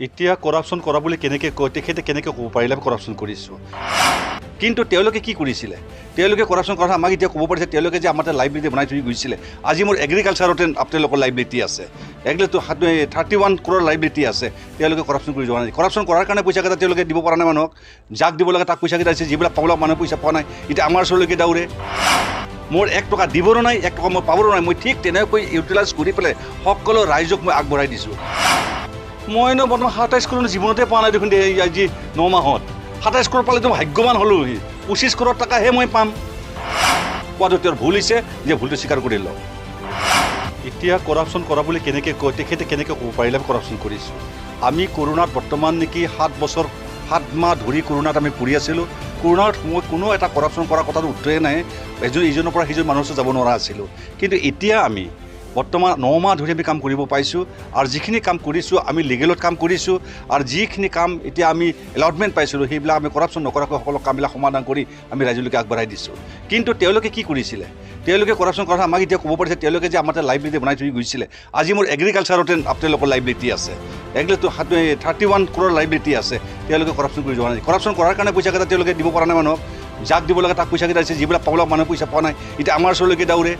এতিয়া কৰাপশ্যন কৰা বুলি কেনেকৈ কয় তেখেতে কেনেকৈ ক'ব পাৰিলে আমি কৰাপশ্যন কৰিছোঁ কিন্তু তেওঁলোকে কি কৰিছিলে তেওঁলোকে কৰাপশ্যন কৰা আমাক এতিয়া ক'ব পাৰিছে তেওঁলোকে যে আমাৰ লাইব্ৰেৰী বনাই থৈ গৈছিলে আজি মোৰ এগ্ৰিকালচাৰতে আপোনালোকৰ লাইব্ৰেৰী আছে এগ্ৰিটো 31 crore লাইব্ৰেৰী আছে তেওঁলোকে কৰাপশ্যন কৰি যোৱা নাই কৰাপশ্যন কৰাৰ কাৰণে পইচাকেইটা তেওঁলোকে দিব পৰা নাই মানুহক যাক দিব লাগে তাক পইচাকেইটা দিছে যিবিলাক পাবলৈ মানুহে পইচা পোৱা নাই এতিয়া আমাৰ ওচৰলৈকে দৌৰে মোৰ 1 টকা দিবৰো নাই 1 টকা মই পাবৰো নাই মই ঠিক তেনেকৈ ইউটিলাইজ কৰি পেলাই সকলো ৰাইজক মই আগবঢ়াই দিছোঁ মইনো বৰ্তমান 27 crore জীৱনতে পোৱা নাই দেখোন আজি 9 মাহত 27 crore পালেতো ভাগ্যৱান হ'লোঁ 25 crore টকাহে মই পাম কোৱাটো তেওঁৰ ভুল হৈছে যে ভুলটো স্বীকাৰ কৰি লওঁ এতিয়া কৰাপশ্যন কৰা বুলি কেনেকৈ কয় তেখেতে কেনেকৈ ক'ব পাৰিলে আমি কৰাপশ্যন কৰিছোঁ আমি কৰোণাত বৰ্তমান নেকি 7 মাহ ধৰি কৰোণাত আমি পৰি আছিলোঁ কৰোণাৰ সময়ত কোনো এটা কৰাপশ্যন কৰা কথাটো উত্তৰে নাই ইজনৰ পৰা সিজন মানুহৰ যাব নোৱাৰা আছিলোঁ কিন্তু এতিয়া আমি বৰ্তমান 9 মাহ ধৰি আমি কাম কৰিব পাইছোঁ আৰু যিখিনি কাম কৰিছোঁ আমি লিগেলত কাম কৰিছোঁ আৰু যিখিনি কাম এতিয়া আমি এলটমেণ্ট পাইছিলোঁ সেইবিলাক আমি কৰাপশ্যন নকৰাকৈ সকলো কামবিলাক সমাধান কৰি আমি ৰাইজলৈকে আগবঢ়াই দিছোঁ কিন্তু তেওঁলোকে কি কৰিছিলে তেওঁলোকে কৰাপশ্যন কৰা আমাক এতিয়া ক'ব পাৰিছে তেওঁলোকে যে আমাৰ লাইব্ৰেৰী বনাই থৈ গৈছিলে আজি মোৰ এগ্ৰিকালচাৰতে আপোনালোকৰ লাইব্ৰেৰী আছে এগ্ৰিটো 31 crore লাইব্ৰেৰী আছে তেওঁলোকে কৰাপশ্যন কৰি যোৱা নাই কৰাপশ্যন কৰাৰ কাৰণে পইচাকেইটা তেওঁলোকে দিব পৰা নাই মানুহক যাক দিব লাগে তাক পইচাকেইটা দিছে যিবিলাক পাবলৈ মানুহে পইচা পোৱা নাই এতিয়া আমাৰ ওচৰলৈকে দৌৰে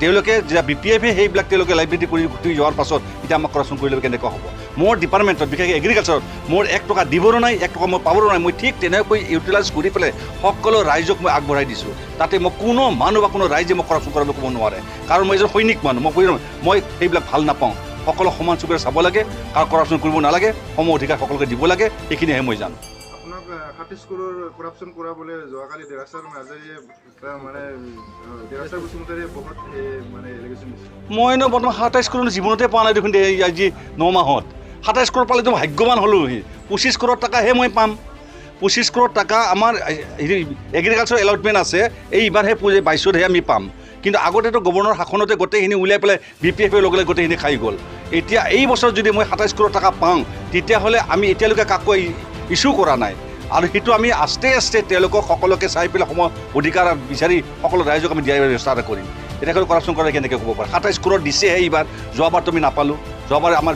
তেওঁলোকে যেতিয়া BPF সেইবিলাক তেওঁলোকে লাইব্ৰেৰী কৰি উঠি যোৱাৰ পাছত এতিয়া আমাক কৰাপশ্যন কৰিলে কেনেকুৱা হ'ব মোৰ ডিপাৰ্টমেণ্টত বিশেষকৈ এগ্ৰিকালচাৰত মোৰ 1 টকা দিবৰো নাই 1 টকা মই পাবৰো নাই মই ঠিক তেনেকৈ ইউটিলাইজ কৰি পেলাই সকলো ৰাইজক মই আগবঢ়াই দিছোঁ তাতে মই কোনো মানুহ বা কোনো ৰাইজে মোক কৰাপশ্যন কৰাবলৈ ক'ব নোৱাৰে কাৰণ মই এজন সৈনিক মানুহ মই সেইবিলাক ভাল নাপাওঁ সকলো সমান চকুৰে চাব লাগে আৰু কৰাপশ্যন কৰিব নালাগে সম অধিকাৰ সকলোকে দিব লাগে সেইখিনিহে মই জানো 27 crore কৰাপশ্যন কৰা বলে যোৱাকালি ডেৰাছাৰ মাজেৰে মানে ডেৰাছাৰ বসুমতাৰীয়ে বহুত মানে এলিগেশ্যন দিছে মইনো বৰ্তমান 27 crore জীৱনতে পোৱা নাই দেখোন আজি 9 মাহত 27 crore পালেতো ভাগ্যৱান হ'লোঁ 25 crore টকাহে মই পাম 25 crore টকা আমাৰ এগ্ৰিকালচাৰ এলটমেণ্ট আছে এইবাৰহে 22তহে আমি পাম কিন্তু আগতেতো গভৰ্ণৰ শাসনতে গোটেইখিনি উলিয়াই পেলাই BPF লগে লগে গোটেইখিনি খাই গ'ল এতিয়া এই বছৰ যদি মই 27 crore টকা পাওঁ তেতিয়াহ'লে আমি এতিয়ালৈকে কাকো ইছ্যু কৰা নাই আৰু সেইটো আমি আস্তে আস্তে তেওঁলোকক সকলোকে চাই পেলাই সময় অধিকাৰ বিচাৰি সকলো ৰাইজক আমি দিয়াৰ ব্যৱস্থা কৰিম এতিয়া কৰাপশ্যন কৰা কেনেকৈ ক'ব পাৰে 27 crore দিছেহে এইবাৰ যোৱাবাৰতো আমি নাপালোঁ যোৱাবাৰ আমাৰ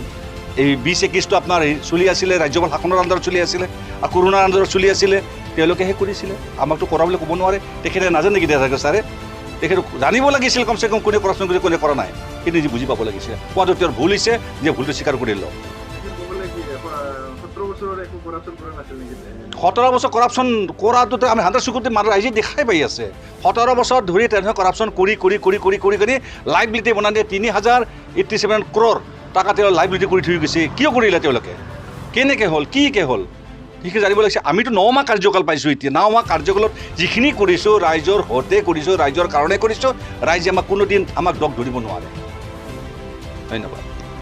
এই 20-21টো আপোনাৰ চলি আছিলে ৰাজ্যপাল শাসনৰ আণ্ডাৰত চলি আছিলে আৰু কৰোণাৰ আণ্ডাৰত চলি আছিলে তেওঁলোকেহে কৰিছিলে আমাকতো কৰা বুলি ক'ব নোৱাৰে তেখেতে নাজানে নেকি দেখা ছাৰে তেখেতে জানিব লাগিছিল কমচে কম কোনে কৰাপশ্যন কৰি কোনে কৰা নাই কিন্তু নিজে বুজি পাব লাগিছিল কোৱাটো তেওঁৰ ভুল হৈছে যে ভুলটো স্বীকাৰ কৰি লওঁ 17 বছৰ কৰাপশ্যন কৰাটোতে আমি 100 মানুহ ৰাইজে দেখাই পাই আছে 17 বছৰ ধৰি তেনেকৈ কৰাপশ্যন কৰি লাইব্ৰেৰী বনাই দিয়ে 3087 crore টকা তেওঁ লাইব্ৰেৰী কৰি থৈ গৈছে কিয় কৰিলে তেওঁলোকে কেনেকৈ হ'ল কি হ'ল সেইখিনি জানিব লাগিছে আমিতো 9 মাহ কাৰ্যকাল পাইছোঁ এতিয়া 9 মাহ কাৰ্যকালত যিখিনি কৰিছোঁ ৰাইজৰ হতে কৰিছোঁ ৰাইজৰ কাৰণে কৰিছোঁ ৰাইজে আমাক কোনোদিন আমাক দগ ধৰিব নোৱাৰে ধন্যবাদ